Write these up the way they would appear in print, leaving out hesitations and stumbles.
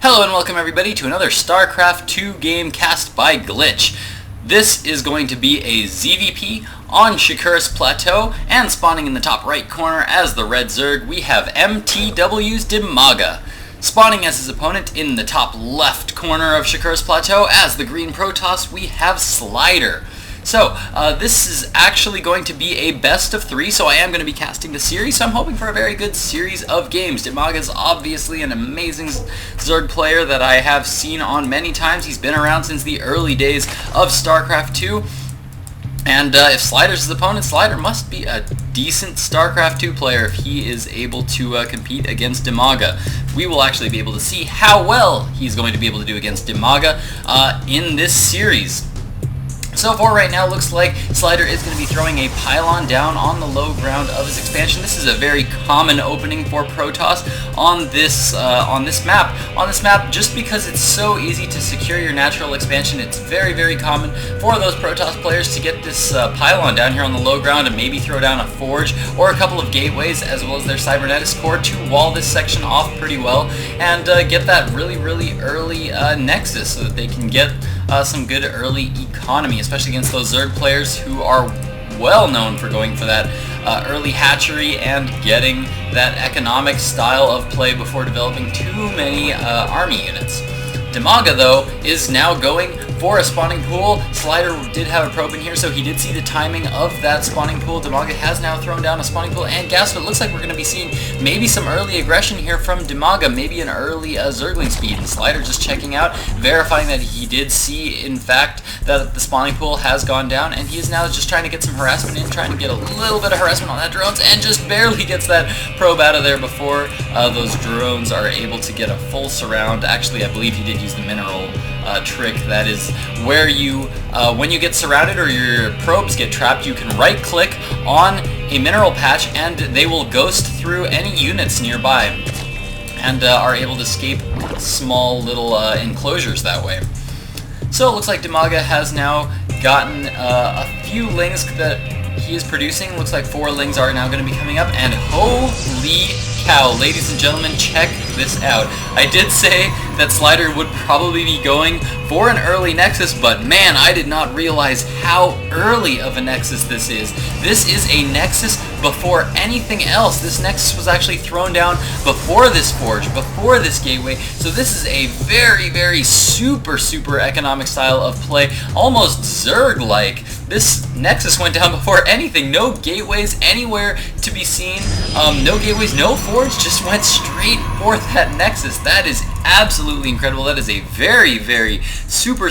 Hello and welcome everybody to another StarCraft 2 game cast by Glitch. This is going to be a ZVP on Shakuras Plateau, and spawning in the top right corner as the red Zerg, we have mTwDIMAGA. Spawning as his opponent in the top left corner of Shakuras Plateau as the green Protoss, we have SLiDeR. So, this is actually going to be a best of 3, so I am going to be casting the series, so I'm hoping for a very good series of games. DIMAGA is obviously an amazing Zerg player that I have seen on many times. He's been around since the early days of StarCraft 2, and if SLiDER's his opponent, SLiDER must be a decent StarCraft 2 player if he is able to compete against DIMAGA. We will actually be able to see how well he's going to be able to do against DIMAGA in this series. So for right now, looks like SLiDER is going to be throwing a pylon down on the low ground of his expansion. This is a very common opening for Protoss on this map. Just because it's so easy to secure your natural expansion, it's very common for those Protoss players to get this pylon down here on the low ground and maybe throw down a forge or a couple of gateways as well as their cybernetics core to wall this section off pretty well and get that really early nexus so that they can get some good early economy, especially against those Zerg players who are well known for going for that early hatchery and getting that economic style of play before developing too many army units. DIMAGA, though, is now going for a spawning pool. SLiDER did have a probe in here, so he did see the timing of that spawning pool. DIMAGA has now thrown down a spawning pool, and guess what? It looks like we're going to be seeing maybe some early aggression here from DIMAGA, maybe an early Zergling speed. And SLiDER just checking out, verifying that he did see, in fact, that the spawning pool has gone down, and he is now just trying to get some harassment in, trying to get a little bit of harassment on that drones, and just barely gets that probe out of there before those drones are able to get a full surround. Actually, I believe he did use the mineral trick. That is where you, when you get surrounded or your probes get trapped, you can right click on a mineral patch and they will ghost through any units nearby and are able to escape small little enclosures that way. So it looks like DIMAGA has now gotten a few lings that he is producing. Looks like 4 lings are now going to be coming up, and holy cow, ladies and gentlemen, check this out. I did say that SLiDER would probably be going for an early Nexus, but man, I did not realize how early of a Nexus this is. This is a Nexus before anything else. This Nexus was actually thrown down before this forge, before this gateway, so this is a very super economic style of play, almost Zerg-like. This Nexus went down before anything. No gateways anywhere to be seen. No gateways, no forge, just went straight for that Nexus. That is absolutely incredible. That is a very super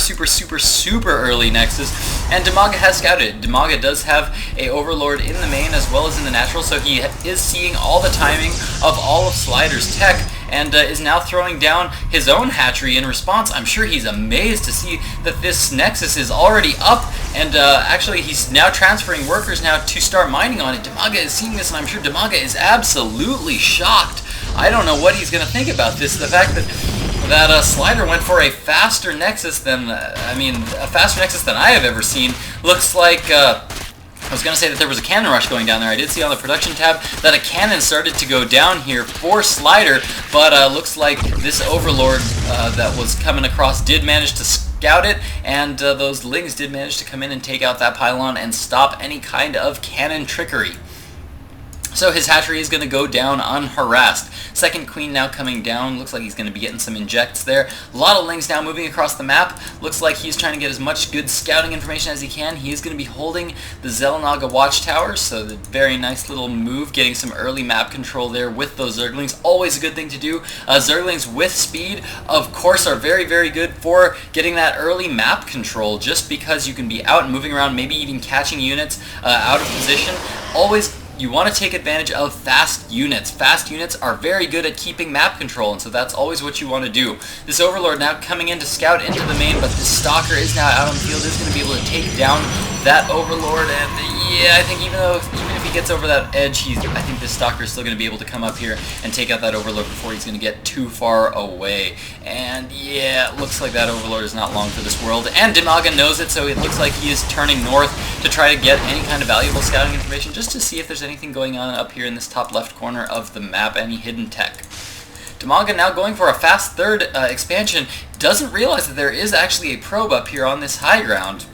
early Nexus, and DIMAGA has scouted it. DIMAGA does have a Overlord in the main as well as in the natural, so he is seeing all the timing of all of SLiDER's tech and is now throwing down his own hatchery in response. I'm sure he's amazed to see that this Nexus is already up, and actually he's now transferring workers now to start mining on it. DIMAGA is seeing this, and I'm sure DIMAGA is absolutely shocked. I don't know what he's going to think about this. The fact that SLiDER went for a faster Nexus than, a faster Nexus than I have ever seen. Looks like, I was going to say that there was a cannon rush going down there. I did see on the production tab that a cannon started to go down here for SLiDER, but looks like this Overlord that was coming across did manage to scout it, and those lings did manage to come in and take out that pylon and stop any kind of cannon trickery. So his hatchery is going to go down unharassed. Second queen now coming down. Looks like he's going to be getting some injects there. A lot of lings now moving across the map. Looks like he's trying to get as much good scouting information as he can. He is going to be holding the Xel'Naga watchtowers, so the very nice little move, getting some early map control there with those Zerglings. Always a good thing to do. Zerglings with speed, of course, are very good for getting that early map control, just because you can be out and moving around, maybe even catching units out of position. Always you want to take advantage of fast units. Fast units are very good at keeping map control, and so that's always what you want to do. This Overlord now coming in to scout into the main, but this Stalker is now out on the field, is going to be able to take down that Overlord, and yeah, I think even if he gets over that edge, I think this Stalker is still going to be able to come up here and take out that Overlord before he's going to get too far away. And yeah, it looks like that Overlord is not long for this world, and DIMAGA knows it, so it looks like he is turning north to try to get any kind of valuable scouting information, just to see if there's anything going on up here in this top left corner of the map, any hidden tech. mTwDIMAGA now going for a fast third expansion. Doesn't realize that there is actually a probe up here on this high ground.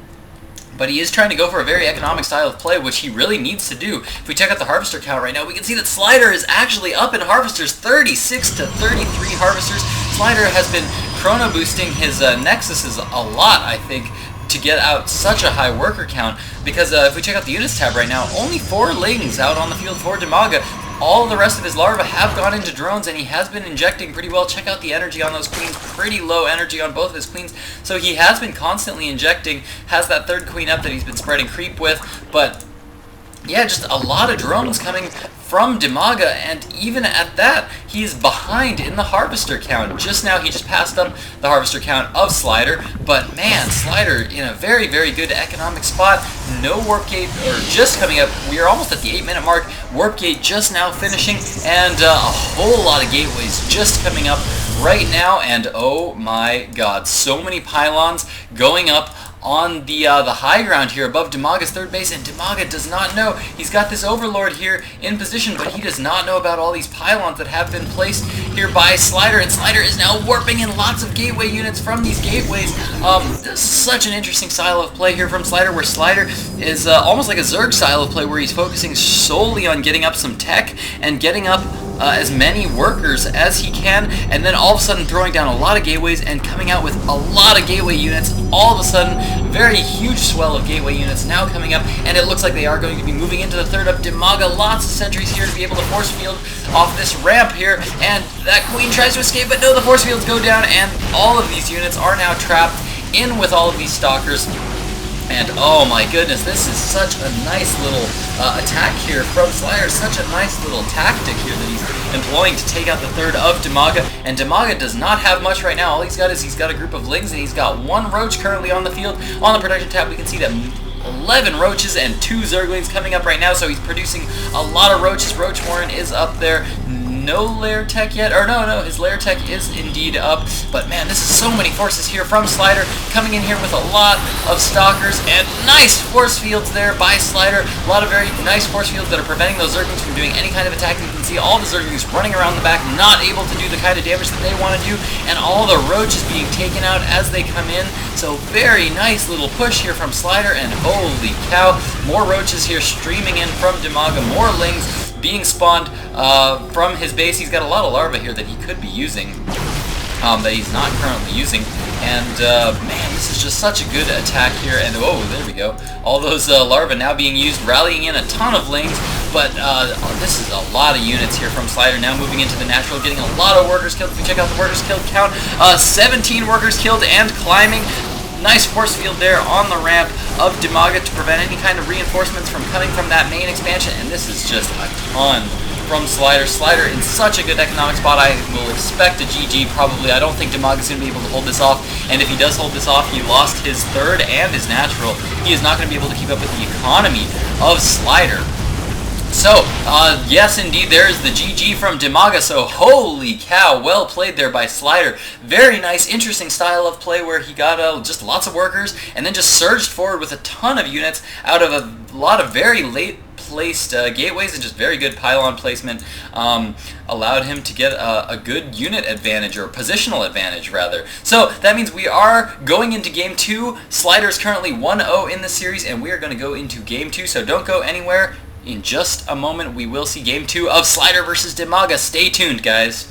But he is trying to go for a very economic style of play, which he really needs to do. If we check out the harvester count right now, we can see that SLiDeR is actually up in harvesters, 36 to 33 harvesters. SLiDeR has been chrono boosting his Nexuses a lot, I think, to get out such a high worker count, because if we check out the units tab right now, only 4 lings out on the field for *DIMAGA. All the rest of his larvae have gone into drones, and he has been injecting pretty well. Check out the energy on those queens, pretty low energy on both of his queens, so he has been constantly injecting, has that third queen up that he's been spreading creep with, but yeah, just a lot of drones coming from *DIMAGA, and even at that, he's behind in the harvester count. Just now, he just passed up the harvester count of SLiDeR, but man, SLiDeR in a very, very good economic spot. No warp gate, or just coming up. We are almost at the 8-minute mark. Warp gate just now finishing, and a whole lot of gateways just coming up right now, and oh my god, so many pylons going up on the high ground here above *DIMAGA's third base, and *DIMAGA does not know. He's got this Overlord here in position, but he does not know about all these pylons that have been placed here by SLiDeR, and SLiDeR is now warping in lots of gateway units from these gateways. Such an interesting style of play here from SLiDeR, where SLiDeR is almost like a Zerg style of play, where he's focusing solely on getting up some tech and getting up as many workers as he can, and then all of a sudden throwing down a lot of gateways and coming out with a lot of gateway units. All of a sudden, very huge swell of gateway units now coming up, and it looks like they are going to be moving into the third up *DIMAGA. Lots of sentries here to be able to force field off this ramp here, and that queen tries to escape, but no, the force fields go down, and all of these units are now trapped in with all of these stalkers. And oh my goodness, this is such a nice little attack here from SLiDeR, such a nice little tactic here that he's employing to take out the third of *DIMAGA. And *DIMAGA does not have much right now. All he's got is he's got a group of lings, and he's got 1 roach currently on the field. On the production tab, we can see that 11 roaches and 2 zerglings coming up right now, so he's producing a lot of roaches. Roach Warren is up there. No lair tech yet, or no, his lair tech is indeed up, but man, this is so many forces here from SLiDeR, coming in here with a lot of stalkers, and nice force fields there by SLiDeR. A lot of very nice force fields that are preventing those zerglings from doing any kind of attack. You can see all the zerglings running around the back, not able to do the kind of damage that they want to do, and all the roaches being taken out as they come in. So very nice little push here from SLiDeR, and holy cow, more roaches here streaming in from *DIMAGA, more lings being spawned from his base. He's got a lot of larvae here that he could be using, that he's not currently using. And man, this is just such a good attack here. And oh, there we go. All those larvae now being used, rallying in a ton of lings. But this is a lot of units here from SLiDeR now moving into the natural, getting a lot of workers killed. If we check out the workers killed count, 17 workers killed and climbing. Nice force field there on the ramp of *DIMAGA to prevent any kind of reinforcements from coming from that main expansion, and this is just a ton from SLiDeR. SLiDeR in such a good economic spot. I will expect a GG probably. I don't think *DIMAGA is going to be able to hold this off, and if he does hold this off, he lost his third and his natural. He is not going to be able to keep up with the economy of SLiDeR. So, yes indeed, there is the GG from *DIMAGA, so holy cow, well played there by SLiDeR. Very nice, interesting style of play where he got just lots of workers, and then just surged forward with a ton of units out of a lot of very late placed gateways, and just very good pylon placement allowed him to get a good unit advantage, or positional advantage rather. So that means we are going into Game 2. SLiDeR is currently 1-0 in the series, and we are going to go into Game 2, so don't go anywhere. In just a moment, we will see Game 2 of SLiDeR versus *DIMAGA. Stay tuned, guys.